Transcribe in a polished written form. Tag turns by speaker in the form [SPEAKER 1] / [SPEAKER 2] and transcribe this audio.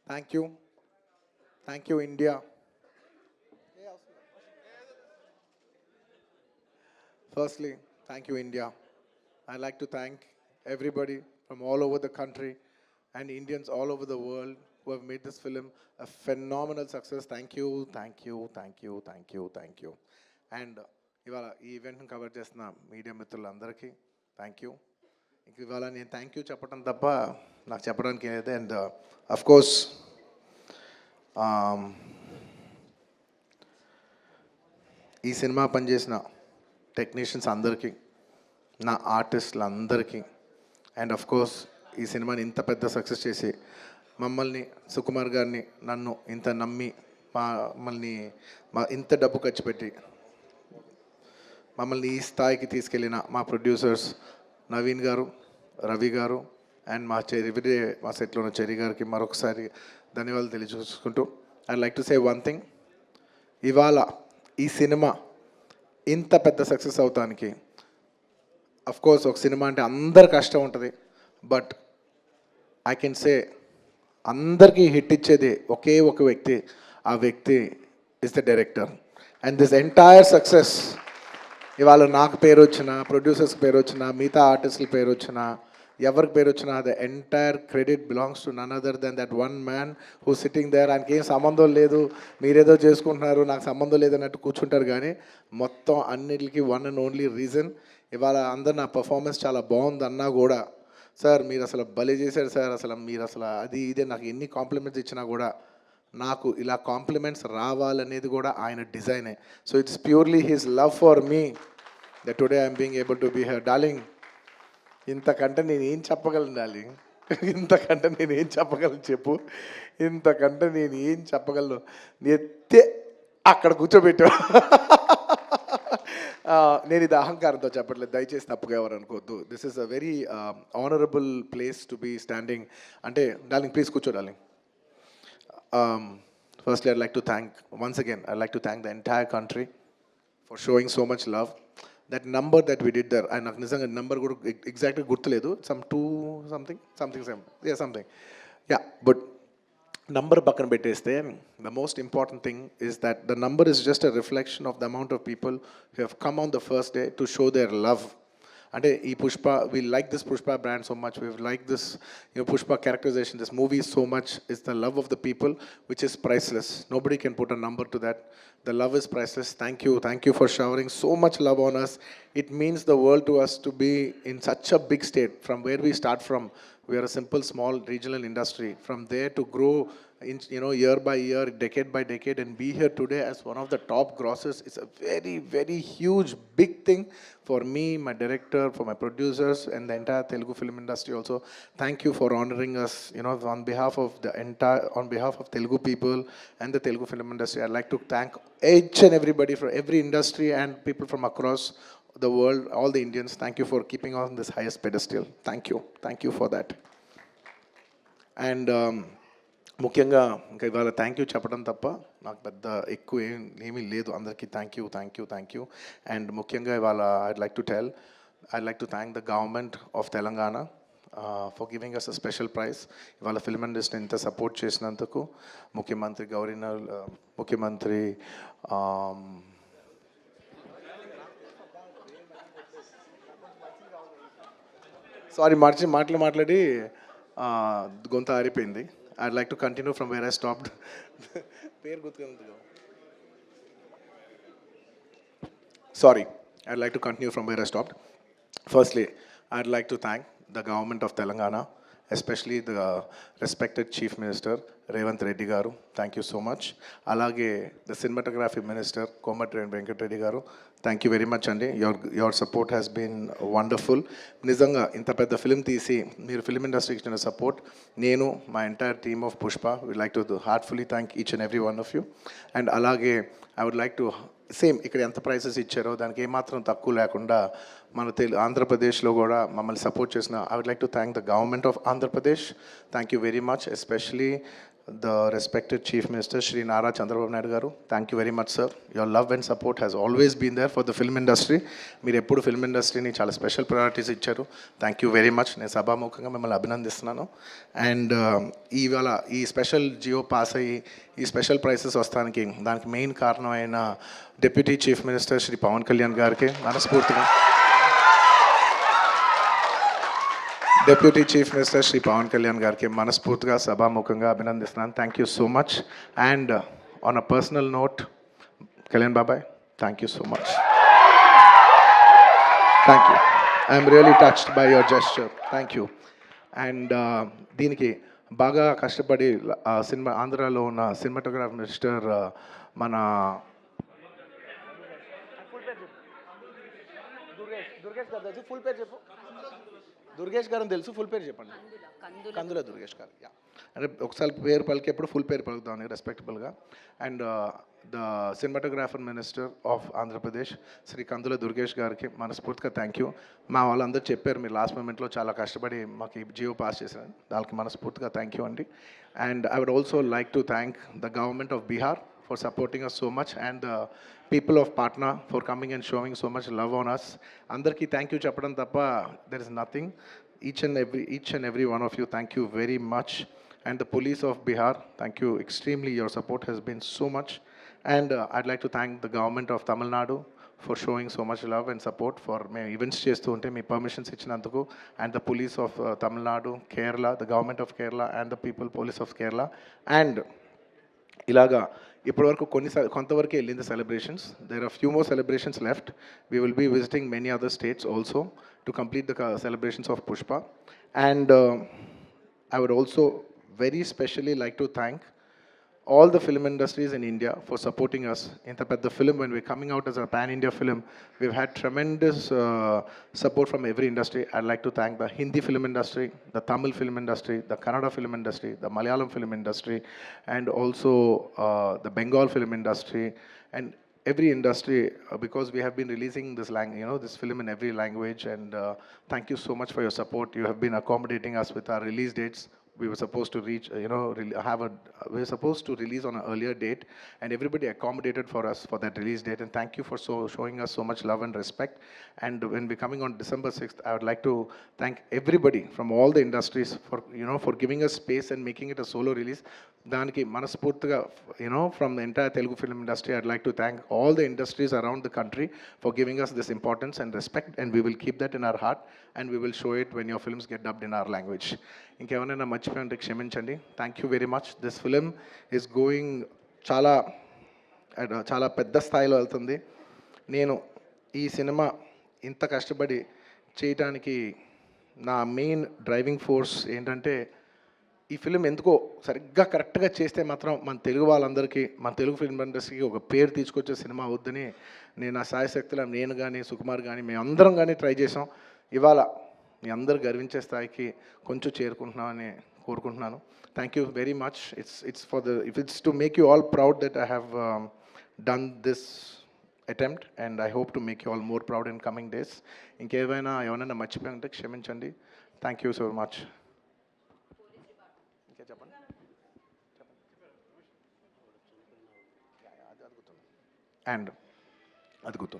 [SPEAKER 1] Thank you. Thank you, India. Firstly, thank you, India. I'd like to thank everybody from all over the country and Indians all over the world who have made this film a phenomenal success. Thank you, thank you, thank you, thank you, thank you. And ఇవాళ ఈ ఈవెంట్ని cover చేస్తున్న media మిత్రులందరికీ thank you. ఇంక ఇవాళ నేను thank you చెప్పడం తప్ప నాకు చెప్పడానికి ఏదైతే అండ్ అఫ్కోర్స్ ఈ సినిమా పనిచేసిన టెక్నీషియన్స్ అందరికీ, నా ఆర్టిస్టులందరికీ అండ్ కోర్స్ ఈ సినిమాని ఇంత పెద్ద సక్సెస్ చేసి మమ్మల్ని సుకుమార్ గారిని నన్ను ఇంత నమ్మి మమ్మల్ని ఇంత డబ్బు ఖర్చు పెట్టి మమ్మల్ని ఈ స్థాయికి తీసుకెళ్ళిన మా ప్రొడ్యూసర్స్ నవీన్ గారు, రవి గారు అండ్ మా మా సెట్లో ఉన్న చెరి గారికి మరొకసారి ధన్యవాదాలు తెలియజేసుకుంటూ I like to say one thing. ఇవాళ ఈ సినిమా ఇంత పెద్ద సక్సెస్ అవటానికి కోర్స్ ఒక సినిమా అంటే అందరు కష్టం ఉంటుంది, బట్ ఐ కెన్ సే అందరికీ హిట్ ఇచ్చేది ఒకే ఒక వ్యక్తి, ఆ వ్యక్తి is the director. And this entire success ఇవాళ నాకు పేరు వచ్చినా, ప్రొడ్యూసర్స్కి పేరు వచ్చినా, మిగతా ఆర్టిస్టుల పేరు వచ్చినా, ఎవరికి పేరు వచ్చినా the entire credit belongs to none other than that one man who sitting there. ఆయనకి ఏం సంబంధం లేదు, మీరేదో చేసుకుంటున్నారు, నాకు సంబంధం లేదన్నట్టు కూర్చుంటారు. కానీ మొత్తం అన్నిటికీ వన్ అండ్ ఓన్లీ రీజన్ ఇవాళ అందరు నా పర్ఫార్మెన్స్ చాలా బాగుంది అన్నా కూడా, సార్ మీరు అసలు భలే చేశారు సార్, అసలు మీరు అసలు అది ఇదే నాకు ఎన్ని కాంప్లిమెంట్స్ ఇచ్చినా కూడా నాకు ఇలా కాంప్లిమెంట్స్ రావాలనేది కూడా ఆయన డిజైనే. So it's purely his love for me that today I'm being able to be here. Darling, ఇంతకంటే నేను ఏం చెప్పగలను డార్లింగ్? ఇంతకంటే నేను ఏం చెప్పగలను చెప్పు? ఇంతకంటే నేను ఏం చెప్పగలను? ఎత్తే అక్కడ కూర్చోబెట్టా. నేను ఇది అహంకారంతో చెప్పట్లేదు, దయచేసి తప్పుగా ఎవరు అనుకోవద్దు. This is a very honourable place to be standing. అంటే డార్లింగ్ ప్లీజ్ కూర్చో darling. Firstly, I'd like to thank, once again, I'd like to thank the entire country for showing so much love. That number that we did there, and నాకు నిజంగా number కూడా ఎగ్జాక్ట్గా గుర్తులేదు, some 2 something something, yeah, but number పక్కన పెట్టేస్తే the most important thing is that the number is just a reflection of the amount of people who have come on the first day to show their love. అంటే ఈ Pushpa, we like this Pushpa brand so much, we like this, you know, Pushpa characterization, this movie so much. Is the love of the people which is priceless. Nobody can put a number to that. The love is priceless. Thank you for showering so much love on us. It means the world to us to be in such a big state. From where we start from, we are a simple small regional industry. From there to grow in, you know, year by year, decade by decade, and be here today as one of the top grossers is a very, very huge, big thing for me, my director, for my producers, and the entire Telugu film industry also. Thank you for honoring us, you know, on behalf of Telugu people and the Telugu film industry. I'd like to thank each and everybody from every industry and people from across the world, all the Indians. Thank you for keeping on this highest pedestal. Thank you for that. And ముఖ్యంగా ఇంకా ఇవాళ thank you చెప్పడం తప్ప నాకు పెద్ద ఎక్కువ ఏమీ లేదు. అందరికీ థ్యాంక్ యూ. అండ్ ముఖ్యంగా ఇవాళ I'd like to thank the government of Telangana for giving us a special prize. ఇవాళ ఫిల్మ్ ఇండస్ట్రీని ఇంత సపోర్ట్ చేసినందుకు ముఖ్యమంత్రి గవర్నర్, ముఖ్యమంత్రి సారీ మాట్లాడి గొంత ఆరిపోయింది. I'd like to continue from where I stopped. Sorry, I'd like to continue from where I stopped. Firstly, I'd like to thank the government of Telangana, especially the respected Chief Minister Revanth Reddy garu. Thank you so much. Alage the cinematography minister Komatreddy Venkat Reddy garu. Thank you very much andi. Your support has been wonderful. Nizanga inta pedda film teesi meer film industry ki ichina support nenu my entire team of Pushpa would like to heartfully thank each and every one of you. And alage I would like to same ఇక్కడ ఎంత prices ఇచ్చారో దానికి ఏమాత్రం తక్కువ లేకుండా మన ఆంధ్రప్రదేశ్లో కూడా మమ్మల్ని సపోర్ట్ చేసిన I would like to thank the government of Andhra Pradesh. Thank you very much, especially the respected Chief Minister Shri Nara Chandrababu Naidu garu. Thank you very much, sir. Your love and support has always been there for the film industry. మీరు ఎప్పుడు film ఇండస్ట్రీని చాలా special priorities ఇచ్చారు. Thank you very much. నేను సభాముఖంగా మిమ్మల్ని అభినందిస్తున్నాను. And ఇవాళ ఈ స్పెషల్ జియో పాస్ అయ్యి ఈ స్పెషల్ ప్రైసెస్ వస్తానికి దానికి మెయిన్ కారణమైన deputy chief minister Shri Pavan Kalyan గారికి మనస్ఫూర్తిగా, deputy chief minister Shri Pavan Kalyan గారికి మనస్ఫూర్తిగా సభాముఖంగా అభినందిస్తున్నాను. Thank you so much. And on a personal note, Kalyan బాబాయ్, thank you so much. Thank you. I'm really touched by your gesture. Thank you. And దీనికి బాగా కష్టపడి సినిమా ఆంధ్రాలో ఉన్న సినిమాటోగ్రాఫర్ మిస్టర్ మన ఫుల్ పేరు చెప్పు. దుర్గేష్ గారు తెలుసు, ఫుల్ పేరు చెప్పండి. కందుల దుర్గేష్ గారు. యా, అంటే ఒకసారి పేరు పలికేప్పుడు ఫుల్ పేరు పలుకుతామని రెస్పెక్టబుల్గా. And the cinematographer minister of Andhra Pradesh Shri కందుల దుర్గేష్ గారికి మనస్ఫూర్తిగా థ్యాంక్ యూ. మా వాళ్ళందరూ చెప్పారు మీరు లాస్ట్ మూమెంట్లో చాలా కష్టపడి మాకు ఈ జియో పాస్ చేశారు, దానికి మనస్ఫూర్తిగా థ్యాంక్ యూ అండి. And I would also like to thank the government of Bihar for supporting us so much, and the people of Patna for coming and showing so much love on us. Andarki thank you chappadam tappa there is nothing. Each and every one of you, thank you very much. And the police of Bihar, thank you extremely. Your support has been so much. And I'd like to thank the government of Tamil Nadu for showing so much love and support for me events చేస్తూ ఉంటే మీ permissions ఇచ్చినందుకు. And the police of Tamil Nadu, Kerala, the government of Kerala, and the people police of Kerala. And ఇలాగా ఇప్పటివరకు కొంతవరకు వెళ్ళింది celebrations. There are few more celebrations left. We will be visiting many other states also to complete the celebrations of Pushpa. And I would also very specially like to thank all the film industries in India for supporting us. In the film, when we're coming out as a pan-India film, we've had tremendous support from every industry. I'd like to thank the Hindi film industry, the Tamil film industry, the Kannada film industry, the Malayalam film industry, and also the Bengal film industry, and every industry, because we have been releasing this this film in every language. And thank you so much for your support. You have been accommodating us with our release dates. We were supposed to reach, we were supposed to release on an earlier date, and everybody accommodated for us for that release date. And thank you for showing us so much love and respect. And when we're coming on December 6th, I would like to thank everybody from all the industries for, for giving us space and making it a solo release. Daniki manaspurtiga, from the entire Telugu film industry, I'd like to thank all the industries around the country for giving us this importance and respect, and we will keep that in our heart, and we will show it when your films get dubbed in our language. ఇంకేమైనా మర్చిపోయింటే క్షమించండి. Thank you very much. This film is going చాలా పెద్ద స్థాయిలో వెళ్తుంది. నేను ఈ cinema ఇంత కష్టపడి చేయటానికి నా మెయిన్ డ్రైవింగ్ ఫోర్స్ ఏంటంటే, ఈ ఫిలిం ఎందుకో సరిగ్గా కరెక్ట్గా చేస్తే మాత్రం మన తెలుగు వాళ్ళందరికీ, మన తెలుగు ఫిల్మ్ ఇండస్ట్రీకి ఒక పేరు తీసుకొచ్చే సినిమా అవుద్దని నేను నా సాయశక్తుల నేను కానీ సుకుమార్ కానీ మేమందరం కానీ ట్రై చేసాం. ఇవాళ మీ అందరు గర్వించే స్థాయికి కొంచెం చేరుకుంటున్నామని కోరుకుంటున్నాను. Thank you very much. It's to make you all proud that I have done this attempt, and I hope to make you all more proud in coming days. ఎవరైనా మర్చిపోయి ఉంటే క్షమించండి. Thank you so much. చెప్పండి. And అది గుర్తుంది.